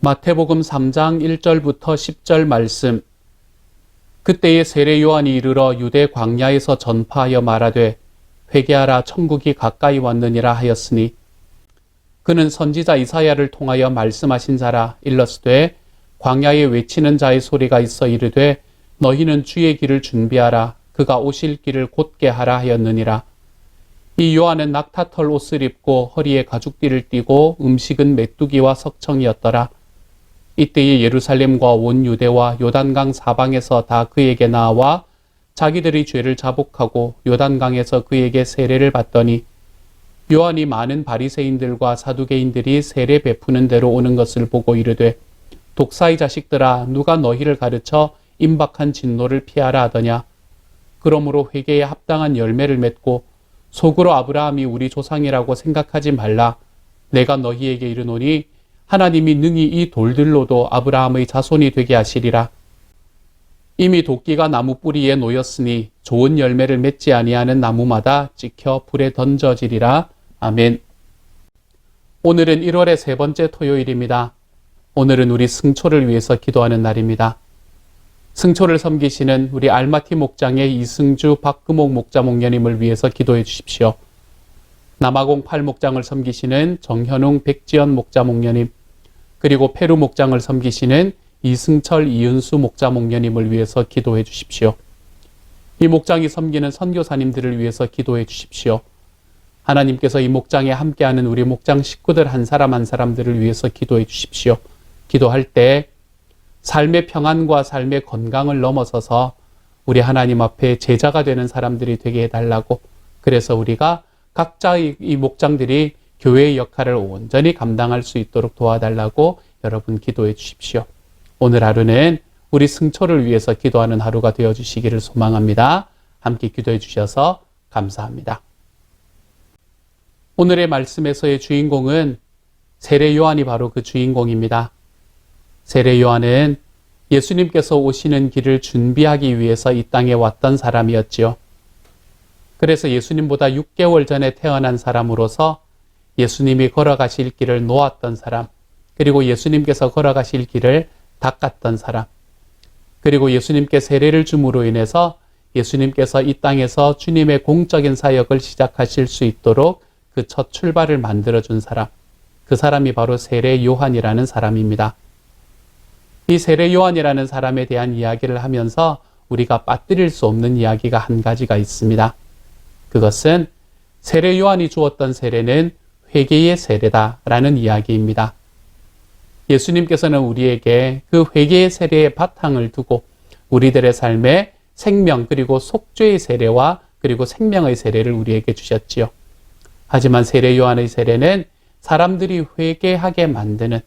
마태복음 3장 1절부터 10절 말씀. 그때에 세례 요한이 이르러 유대 광야에서 전파하여 말하되 회개하라 천국이 가까이 왔느니라 하였으니 그는 선지자 이사야를 통하여 말씀하신 자라. 일러스되 광야에 외치는 자의 소리가 있어 이르되 너희는 주의 길을 준비하라 그가 오실 길을 곧게 하라 하였느니라. 이 요한은 낙타털 옷을 입고 허리에 가죽띠를 띠고 음식은 메뚜기와 석청이었더라. 이때에 예루살렘과 온 유대와 요단강 사방에서 다 그에게 나와 자기들의 죄를 자복하고 요단강에서 그에게 세례를 받더니 요한이 많은 바리새인들과 사두개인들이 세례 베푸는 대로 오는 것을 보고 이르되 독사의 자식들아 누가 너희를 가르쳐 임박한 진노를 피하라 하더냐. 그러므로 회개에 합당한 열매를 맺고 속으로 아브라함이 우리 조상이라고 생각하지 말라. 내가 너희에게 이르노니 하나님이 능히 이 돌들로도 아브라함의 자손이 되게 하시리라. 이미 도끼가 나무 뿌리에 놓였으니 좋은 열매를 맺지 아니하는 나무마다 찍혀 불에 던져지리라. 아멘. 오늘은 1월의 세 번째 토요일입니다. 오늘은 우리 승초를 위해서 기도하는 날입니다. 승초를 섬기시는 우리 알마티 목장의 이승주 박금옥 목자 목녀님을 위해서 기도해 주십시오. 남아공 8목장을 섬기시는 정현웅 백지연 목자 목녀님, 그리고 페루 목장을 섬기시는 이승철 이은수 목자 목녀님을 위해서 기도해 주십시오. 이 목장이 섬기는 선교사님들을 위해서 기도해 주십시오. 하나님께서 이 목장에 함께하는 우리 목장 식구들 한 사람 한 사람들을 위해서 기도해 주십시오. 기도할 때 삶의 평안과 삶의 건강을 넘어서서 우리 하나님 앞에 제자가 되는 사람들이 되게 해달라고, 그래서 우리가 각자의 이 목장들이 교회의 역할을 온전히 감당할 수 있도록 도와달라고 여러분 기도해 주십시오. 오늘 하루는 우리 승초를 위해서 기도하는 하루가 되어주시기를 소망합니다. 함께 기도해 주셔서 감사합니다. 오늘의 말씀에서의 주인공은 세례 요한이 바로 그 주인공입니다. 세례 요한은 예수님께서 오시는 길을 준비하기 위해서 이 땅에 왔던 사람이었지요. 그래서 예수님보다 6개월 전에 태어난 사람으로서 예수님이 걸어가실 길을 놓았던 사람, 그리고 예수님께서 걸어가실 길을 닦았던 사람, 그리고 예수님께 세례를 줌으로 인해서 예수님께서 이 땅에서 주님의 공적인 사역을 시작하실 수 있도록 그 첫 출발을 만들어준 사람, 그 사람이 바로 세례 요한이라는 사람입니다. 이 세례 요한이라는 사람에 대한 이야기를 하면서 우리가 빠뜨릴 수 없는 이야기가 한 가지가 있습니다. 그것은 세례 요한이 주었던 세례는 회개의 세례다라는 이야기입니다. 예수님께서는 우리에게 그 회개의 세례의 바탕을 두고 우리들의 삶에 생명 그리고 속죄의 세례와 그리고 생명의 세례를 우리에게 주셨지요. 하지만 세례 요한의 세례는 사람들이 회개하게 만드는,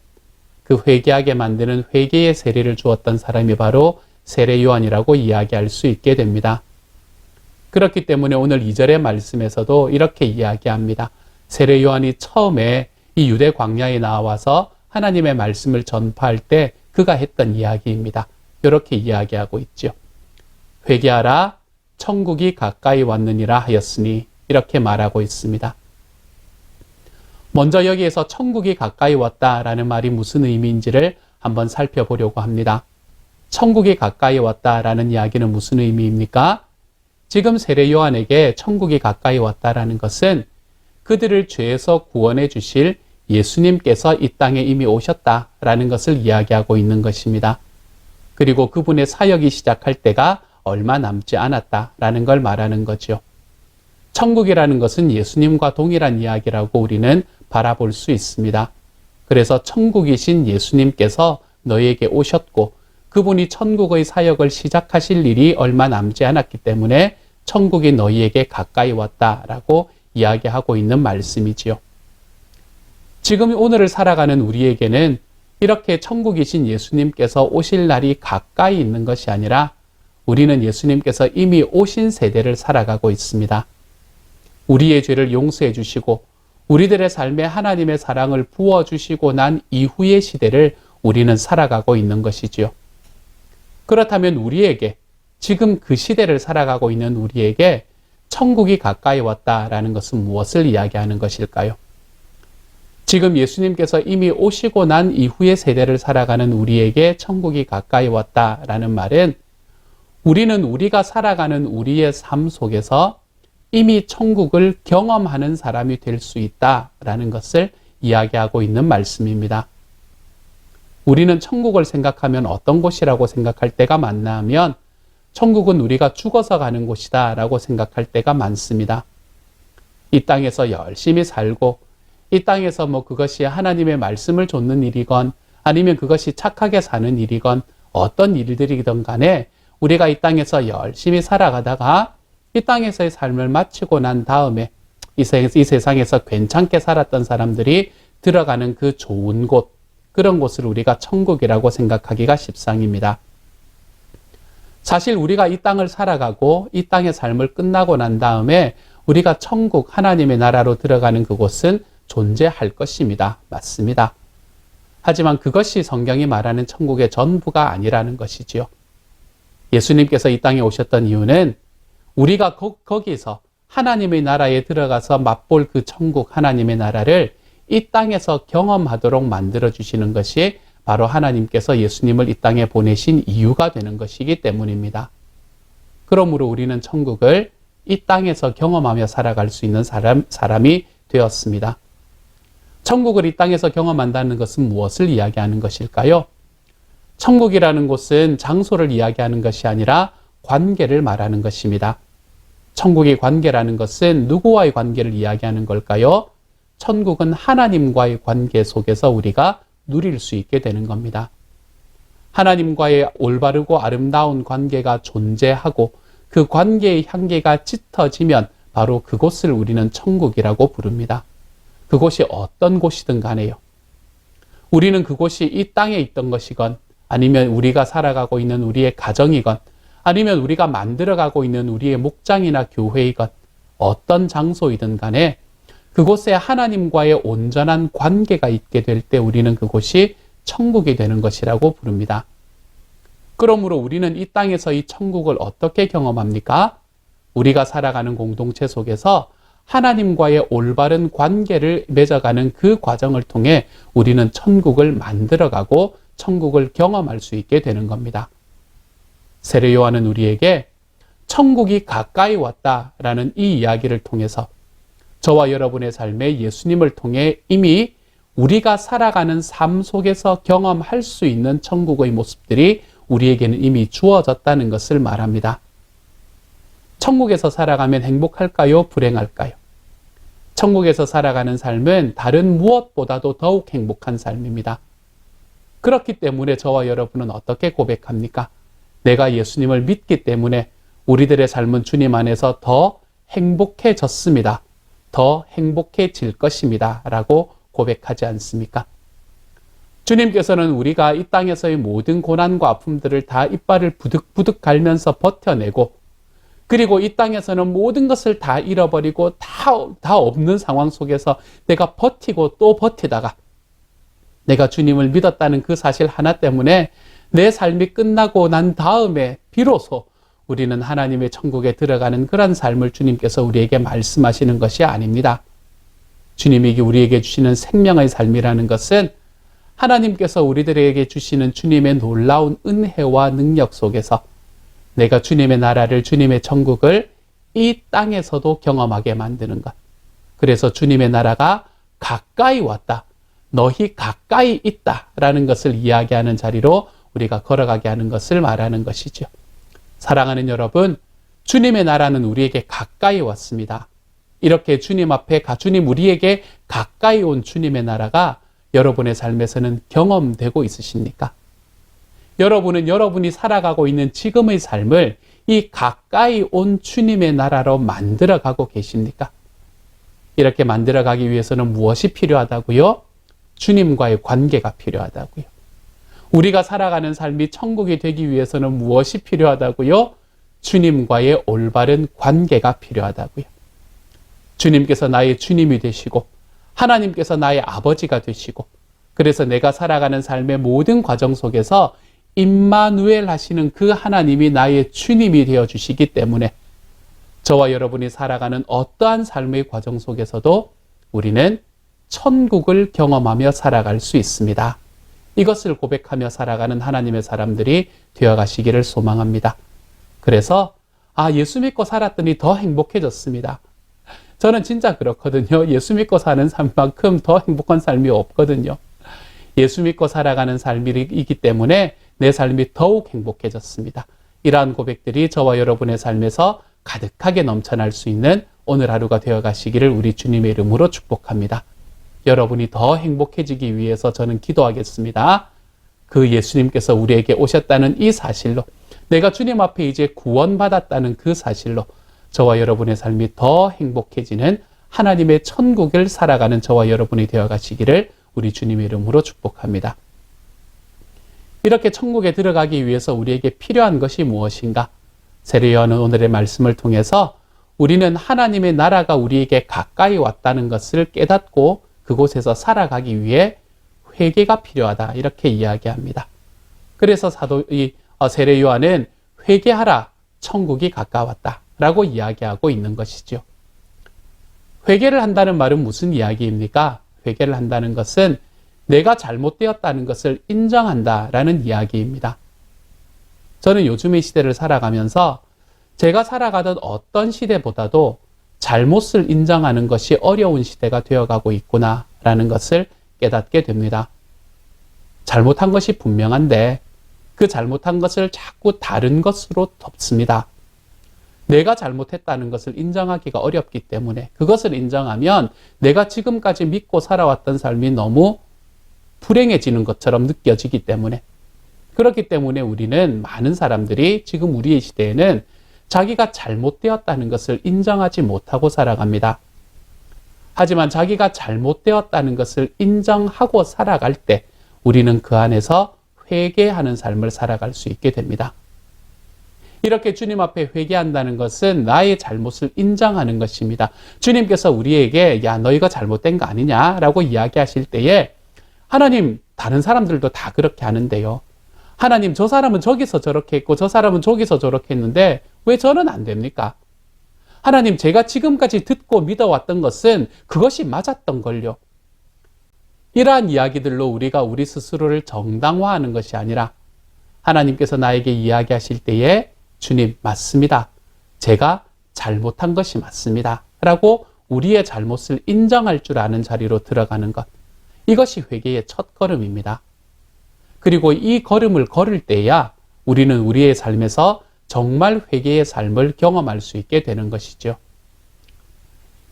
그 회개하게 만드는 회개의 세례를 주었던 사람이 바로 세례 요한이라고 이야기할 수 있게 됩니다. 그렇기 때문에 오늘 2절의 말씀에서도 이렇게 이야기합니다. 세례 요한이 처음에 이 유대 광야에 나와서 하나님의 말씀을 전파할 때 그가 했던 이야기입니다. 이렇게 이야기하고 있죠. 회개하라 천국이 가까이 왔느니라 하였으니, 이렇게 말하고 있습니다. 먼저 여기에서 천국이 가까이 왔다라는 말이 무슨 의미인지를 한번 살펴보려고 합니다. 천국이 가까이 왔다라는 이야기는 무슨 의미입니까? 지금 세례 요한에게 천국이 가까이 왔다라는 것은 그들을 죄에서 구원해 주실 예수님께서 이 땅에 이미 오셨다라는 것을 이야기하고 있는 것입니다. 그리고 그분의 사역이 시작할 때가 얼마 남지 않았다라는 걸 말하는 거죠. 천국이라는 것은 예수님과 동일한 이야기라고 우리는 바라볼 수 있습니다. 그래서 천국이신 예수님께서 너희에게 오셨고 그분이 천국의 사역을 시작하실 일이 얼마 남지 않았기 때문에 천국이 너희에게 가까이 왔다라고 이야기하고 있는 말씀이지요. 지금 오늘을 살아가는 우리에게는 이렇게 천국이신 예수님께서 오실 날이 가까이 있는 것이 아니라 우리는 예수님께서 이미 오신 세대를 살아가고 있습니다. 우리의 죄를 용서해 주시고 우리들의 삶에 하나님의 사랑을 부어주시고 난 이후의 시대를 우리는 살아가고 있는 것이지요. 그렇다면 우리에게, 지금 그 시대를 살아가고 있는 우리에게 천국이 가까이 왔다라는 것은 무엇을 이야기하는 것일까요? 지금 예수님께서 이미 오시고 난 이후의 세대를 살아가는 우리에게 천국이 가까이 왔다라는 말은 우리는 우리가 살아가는 우리의 삶 속에서 이미 천국을 경험하는 사람이 될 수 있다라는 것을 이야기하고 있는 말씀입니다. 우리는 천국을 생각하면 어떤 곳이라고 생각할 때가 많나 하면 천국은 우리가 죽어서 가는 곳이다 라고 생각할 때가 많습니다. 이 땅에서 열심히 살고 이 땅에서 그것이 하나님의 말씀을 좇는 일이건 아니면 그것이 착하게 사는 일이건 어떤 일들이든 간에 우리가 이 땅에서 열심히 살아가다가 이 땅에서의 삶을 마치고 난 다음에 이 세상에서 괜찮게 살았던 사람들이 들어가는 그 좋은 곳, 그런 곳을 우리가 천국이라고 생각하기가 십상입니다. 사실 우리가 이 땅을 살아가고 이 땅의 삶을 끝나고 난 다음에 우리가 천국, 하나님의 나라로 들어가는 그곳은 존재할 것입니다. 맞습니다. 하지만 그것이 성경이 말하는 천국의 전부가 아니라는 것이지요. 예수님께서 이 땅에 오셨던 이유는 우리가 거기서 하나님의 나라에 들어가서 맛볼 그 천국, 하나님의 나라를 이 땅에서 경험하도록 만들어주시는 것이 바로 하나님께서 예수님을 이 땅에 보내신 이유가 되는 것이기 때문입니다. 그러므로 우리는 천국을 이 땅에서 경험하며 살아갈 수 있는 사람이 되었습니다. 천국을 이 땅에서 경험한다는 것은 무엇을 이야기하는 것일까요? 천국이라는 곳은 장소를 이야기하는 것이 아니라 관계를 말하는 것입니다. 천국의 관계라는 것은 누구와의 관계를 이야기하는 걸까요? 천국은 하나님과의 관계 속에서 우리가 누릴 수 있게 되는 겁니다. 하나님과의 올바르고 아름다운 관계가 존재하고 그 관계의 향기가 짙어지면 바로 그곳을 우리는 천국이라고 부릅니다. 그곳이 어떤 곳이든 간에요. 우리는 그곳이 이 땅에 있던 것이건 아니면 우리가 살아가고 있는 우리의 가정이건 아니면 우리가 만들어가고 있는 우리의 목장이나 교회이건 어떤 장소이든 간에 그곳에 하나님과의 온전한 관계가 있게 될 때 우리는 그곳이 천국이 되는 것이라고 부릅니다. 그러므로 우리는 이 땅에서 이 천국을 어떻게 경험합니까? 우리가 살아가는 공동체 속에서 하나님과의 올바른 관계를 맺어가는 그 과정을 통해 우리는 천국을 만들어가고 천국을 경험할 수 있게 되는 겁니다. 세례 요한은 우리에게 천국이 가까이 왔다라는 이 이야기를 통해서 저와 여러분의 삶에 예수님을 통해 이미 우리가 살아가는 삶 속에서 경험할 수 있는 천국의 모습들이 우리에게는 이미 주어졌다는 것을 말합니다. 천국에서 살아가면 행복할까요? 불행할까요? 천국에서 살아가는 삶은 다른 무엇보다도 더욱 행복한 삶입니다. 그렇기 때문에 저와 여러분은 어떻게 고백합니까? 내가 예수님을 믿기 때문에 우리들의 삶은 주님 안에서 더 행복해졌습니다. 더 행복해질 것입니다. 라고 고백하지 않습니까? 주님께서는 우리가 이 땅에서의 모든 고난과 아픔들을 다 이빨을 부득부득 갈면서 버텨내고 그리고 이 땅에서는 모든 것을 다 잃어버리고 다 없는 상황 속에서 내가 버티고 또 버티다가 내가 주님을 믿었다는 그 사실 하나 때문에 내 삶이 끝나고 난 다음에 비로소 우리는 하나님의 천국에 들어가는 그런 삶을 주님께서 우리에게 말씀하시는 것이 아닙니다. 주님이 우리에게 주시는 생명의 삶이라는 것은 하나님께서 우리들에게 주시는 주님의 놀라운 은혜와 능력 속에서 내가 주님의 나라를, 주님의 천국을 이 땅에서도 경험하게 만드는 것. 그래서 주님의 나라가 가까이 왔다. 너희 가까이 있다라는 것을 이야기하는 자리로 우리가 걸어가게 하는 것을 말하는 것이죠. 사랑하는 여러분, 주님의 나라는 우리에게 가까이 왔습니다. 이렇게 주님 앞에 주님 우리에게 가까이 온 주님의 나라가 여러분의 삶에서는 경험되고 있으십니까? 여러분은 여러분이 살아가고 있는 지금의 삶을 이 가까이 온 주님의 나라로 만들어가고 계십니까? 이렇게 만들어가기 위해서는 무엇이 필요하다고요? 주님과의 관계가 필요하다고요. 우리가 살아가는 삶이 천국이 되기 위해서는 무엇이 필요하다고요? 주님과의 올바른 관계가 필요하다고요. 주님께서 나의 주님이 되시고 하나님께서 나의 아버지가 되시고 그래서 내가 살아가는 삶의 모든 과정 속에서 임마누엘 하시는 그 하나님이 나의 주님이 되어주시기 때문에 저와 여러분이 살아가는 어떠한 삶의 과정 속에서도 우리는 천국을 경험하며 살아갈 수 있습니다. 이것을 고백하며 살아가는 하나님의 사람들이 되어가시기를 소망합니다. 그래서 예수 믿고 살았더니 더 행복해졌습니다. 저는 진짜 그렇거든요. 예수 믿고 사는 삶만큼 더 행복한 삶이 없거든요. 예수 믿고 살아가는 삶이기 때문에 내 삶이 더욱 행복해졌습니다. 이러한 고백들이 저와 여러분의 삶에서 가득하게 넘쳐날 수 있는 오늘 하루가 되어가시기를 우리 주님의 이름으로 축복합니다. 여러분이 더 행복해지기 위해서 저는 기도하겠습니다. 그 예수님께서 우리에게 오셨다는 이 사실로, 내가 주님 앞에 이제 구원받았다는 그 사실로 저와 여러분의 삶이 더 행복해지는 하나님의 천국을 살아가는 저와 여러분이 되어가시기를 우리 주님의 이름으로 축복합니다. 이렇게 천국에 들어가기 위해서 우리에게 필요한 것이 무엇인가? 세례요한은 오늘의 말씀을 통해서 우리는 하나님의 나라가 우리에게 가까이 왔다는 것을 깨닫고 그곳에서 살아가기 위해 회개가 필요하다, 이렇게 이야기합니다. 그래서 세례요한은 회개하라, 천국이 가까웠다 라고 이야기하고 있는 것이죠. 회개를 한다는 말은 무슨 이야기입니까? 회개를 한다는 것은 내가 잘못되었다는 것을 인정한다라는 이야기입니다. 저는 요즘의 시대를 살아가면서 제가 살아가던 어떤 시대보다도 잘못을 인정하는 것이 어려운 시대가 되어가고 있구나라는 것을 깨닫게 됩니다. 잘못한 것이 분명한데 그 잘못한 것을 자꾸 다른 것으로 덮습니다. 내가 잘못했다는 것을 인정하기가 어렵기 때문에 그것을 인정하면 내가 지금까지 믿고 살아왔던 삶이 너무 불행해지는 것처럼 느껴지기 때문에, 그렇기 때문에 우리는, 많은 사람들이 지금 우리의 시대에는 자기가 잘못되었다는 것을 인정하지 못하고 살아갑니다. 하지만 자기가 잘못되었다는 것을 인정하고 살아갈 때 우리는 그 안에서 회개하는 삶을 살아갈 수 있게 됩니다. 이렇게 주님 앞에 회개한다는 것은 나의 잘못을 인정하는 것입니다. 주님께서 우리에게 너희가 잘못된 거 아니냐라고 이야기하실 때에 하나님, 다른 사람들도 다 그렇게 하는데요. 하나님, 저 사람은 저기서 저렇게 했고 저 사람은 저기서 저렇게 했는데 왜 저는 안 됩니까? 하나님, 제가 지금까지 듣고 믿어왔던 것은 그것이 맞았던 걸요. 이러한 이야기들로 우리가 우리 스스로를 정당화하는 것이 아니라 하나님께서 나에게 이야기하실 때에 주님, 맞습니다. 제가 잘못한 것이 맞습니다. 라고 우리의 잘못을 인정할 줄 아는 자리로 들어가는 것. 이것이 회개의 첫 걸음입니다. 그리고 이 걸음을 걸을 때야 우리는 우리의 삶에서 정말 회개의 삶을 경험할 수 있게 되는 것이죠.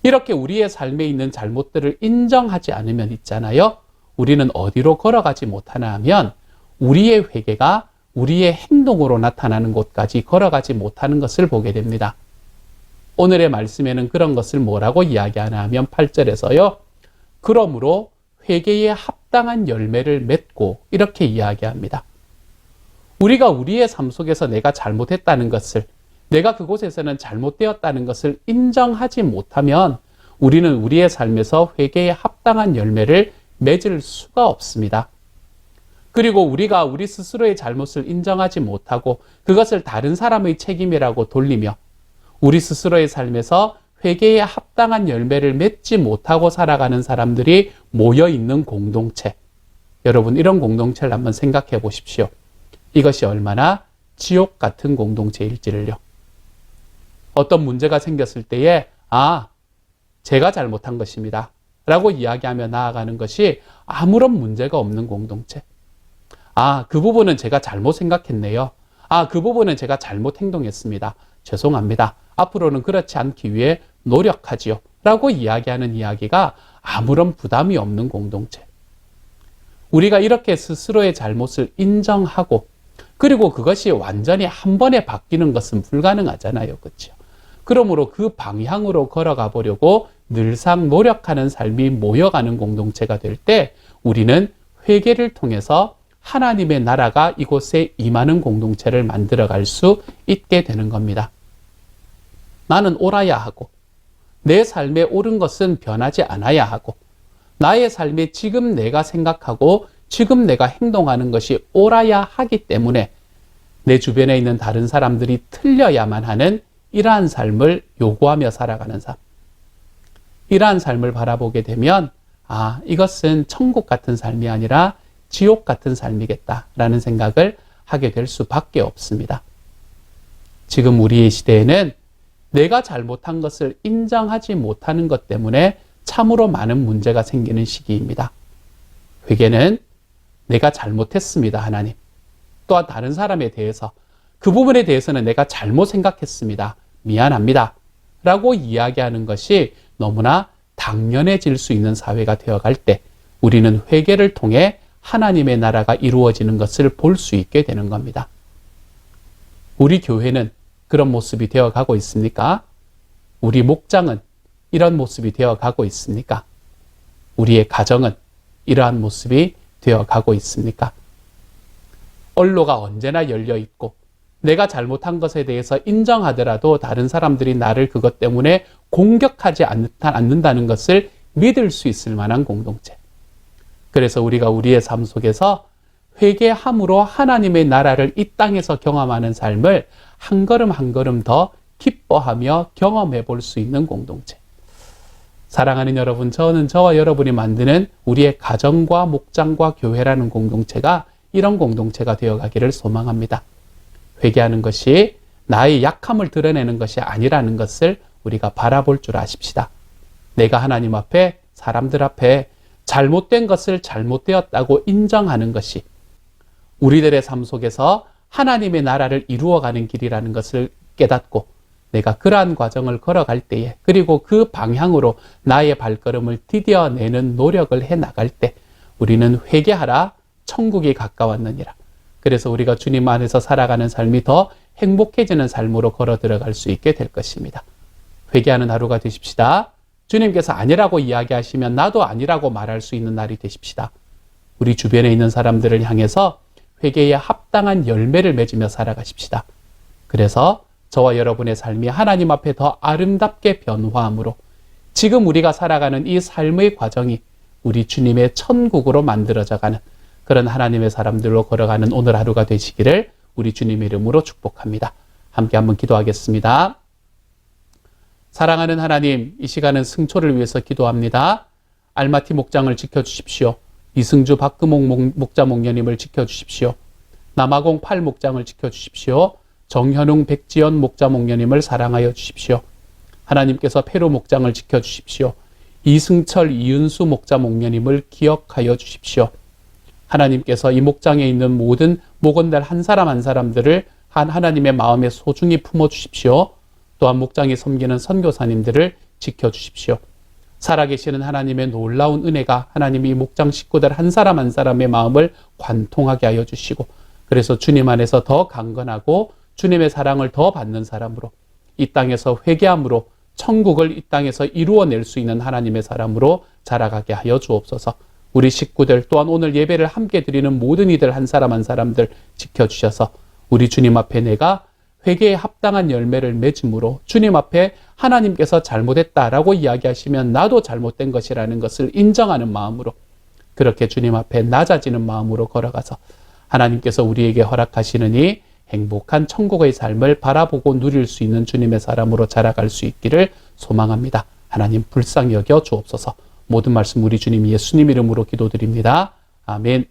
이렇게 우리의 삶에 있는 잘못들을 인정하지 않으면 있잖아요. 우리는 어디로 걸어가지 못하나 하면 우리의 회개가 우리의 행동으로 나타나는 곳까지 걸어가지 못하는 것을 보게 됩니다. 오늘의 말씀에는 그런 것을 뭐라고 이야기하나 하면 8절에서요. 그러므로 회개에 합당한 열매를 맺고, 이렇게 이야기합니다. 우리가 우리의 삶 속에서 내가 잘못했다는 것을, 내가 그곳에서는 잘못되었다는 것을 인정하지 못하면 우리는 우리의 삶에서 회개에 합당한 열매를 맺을 수가 없습니다. 그리고 우리가 우리 스스로의 잘못을 인정하지 못하고 그것을 다른 사람의 책임이라고 돌리며 우리 스스로의 삶에서 회개에 합당한 열매를 맺지 못하고 살아가는 사람들이 모여있는 공동체. 여러분, 이런 공동체를 한번 생각해 보십시오. 이것이 얼마나 지옥 같은 공동체일지를요. 어떤 문제가 생겼을 때에 제가 잘못한 것입니다 라고 이야기하며 나아가는 것이 아무런 문제가 없는 공동체. 그 부분은 제가 잘못 생각했네요. 그 부분은 제가 잘못 행동했습니다. 죄송합니다. 앞으로는 그렇지 않기 위해 노력하지요. 라고 이야기하는 이야기가 아무런 부담이 없는 공동체. 우리가 이렇게 스스로의 잘못을 인정하고 그리고 그것이 완전히 한 번에 바뀌는 것은 불가능하잖아요. 그렇죠? 그러므로 그 방향으로 걸어가 보려고 늘상 노력하는 삶이 모여가는 공동체가 될 때 우리는 회개를 통해서 하나님의 나라가 이곳에 임하는 공동체를 만들어갈 수 있게 되는 겁니다. 나는 옳아야 하고 내 삶에 옳은 것은 변하지 않아야 하고 나의 삶에 지금 내가 생각하고 지금 내가 행동하는 것이 옳아야 하기 때문에 내 주변에 있는 다른 사람들이 틀려야만 하는 이러한 삶을 요구하며 살아가는 삶. 이러한 삶을 바라보게 되면 아, 이것은 천국 같은 삶이 아니라 지옥 같은 삶이겠다라는 생각을 하게 될 수밖에 없습니다. 지금 우리의 시대에는 내가 잘못한 것을 인정하지 못하는 것 때문에 참으로 많은 문제가 생기는 시기입니다. 회개는 내가 잘못했습니다, 하나님. 또한 다른 사람에 대해서 그 부분에 대해서는 내가 잘못 생각했습니다. 미안합니다. 라고 이야기하는 것이 너무나 당연해질 수 있는 사회가 되어갈 때 우리는 회개를 통해 하나님의 나라가 이루어지는 것을 볼 수 있게 되는 겁니다. 우리 교회는 그런 모습이 되어가고 있습니까? 우리 목장은 이런 모습이 되어가고 있습니까? 우리의 가정은 이러한 모습이 되어가고 있습니까? 언로가 언제나 열려 있고 내가 잘못한 것에 대해서 인정하더라도 다른 사람들이 나를 그것 때문에 공격하지 않는다는 것을 믿을 수 있을 만한 공동체. 그래서 우리가 우리의 삶 속에서 회개함으로 하나님의 나라를 이 땅에서 경험하는 삶을 한 걸음 한 걸음 더 기뻐하며 경험해 볼 수 있는 공동체. 사랑하는 여러분, 저는 저와 여러분이 만드는 우리의 가정과 목장과 교회라는 공동체가 이런 공동체가 되어가기를 소망합니다. 회개하는 것이 나의 약함을 드러내는 것이 아니라는 것을 우리가 바라볼 줄 아십시다. 내가 하나님 앞에, 사람들 앞에 잘못된 것을 잘못되었다고 인정하는 것이 우리들의 삶 속에서 하나님의 나라를 이루어가는 길이라는 것을 깨닫고 내가 그러한 과정을 걸어갈 때에, 그리고 그 방향으로 나의 발걸음을 디뎌내는 노력을 해나갈 때 우리는 회개하라, 천국이 가까웠느니라. 그래서 우리가 주님 안에서 살아가는 삶이 더 행복해지는 삶으로 걸어 들어갈 수 있게 될 것입니다. 회개하는 하루가 되십시다. 주님께서 아니라고 이야기하시면 나도 아니라고 말할 수 있는 날이 되십시다. 우리 주변에 있는 사람들을 향해서 회개에 합당한 열매를 맺으며 살아가십시다. 그래서 저와 여러분의 삶이 하나님 앞에 더 아름답게 변화함으로 지금 우리가 살아가는 이 삶의 과정이 우리 주님의 천국으로 만들어져가는 그런 하나님의 사람들로 걸어가는 오늘 하루가 되시기를 우리 주님의 이름으로 축복합니다. 함께 한번 기도하겠습니다. 사랑하는 하나님, 이 시간은 승초를 위해서 기도합니다. 알마티 목장을 지켜주십시오. 이승주 박금옥 목자 목녀님을 지켜주십시오. 남아공 8 목장을 지켜주십시오. 정현웅 백지연 목자 목녀님을 사랑하여 주십시오. 하나님께서 페루 목장을 지켜주십시오. 이승철 이윤수 목자 목녀님을 기억하여 주십시오. 하나님께서 이 목장에 있는 모든 목원들 한 사람 한 사람들을 하나님의 마음에 소중히 품어주십시오. 또한 목장에 섬기는 선교사님들을 지켜주십시오. 살아계시는 하나님의 놀라운 은혜가 하나님이 이 목장 식구들 한 사람 한 사람의 마음을 관통하게 하여 주시고, 그래서 주님 안에서 더 강건하고 주님의 사랑을 더 받는 사람으로, 이 땅에서 회개함으로 천국을 이 땅에서 이루어낼 수 있는 하나님의 사람으로 자라가게 하여 주옵소서. 우리 식구들 또한 오늘 예배를 함께 드리는 모든 이들 한 사람 한 사람들 지켜주셔서 우리 주님 앞에 내가 회개에 합당한 열매를 맺음으로 주님 앞에 하나님께서 잘못했다라고 이야기하시면 나도 잘못된 것이라는 것을 인정하는 마음으로, 그렇게 주님 앞에 낮아지는 마음으로 걸어가서 하나님께서 우리에게 허락하시는 이 행복한 천국의 삶을 바라보고 누릴 수 있는 주님의 사람으로 자라갈 수 있기를 소망합니다. 하나님 불쌍히 여겨 주옵소서. 모든 말씀 우리 주님 예수님 이름으로 기도드립니다. 아멘.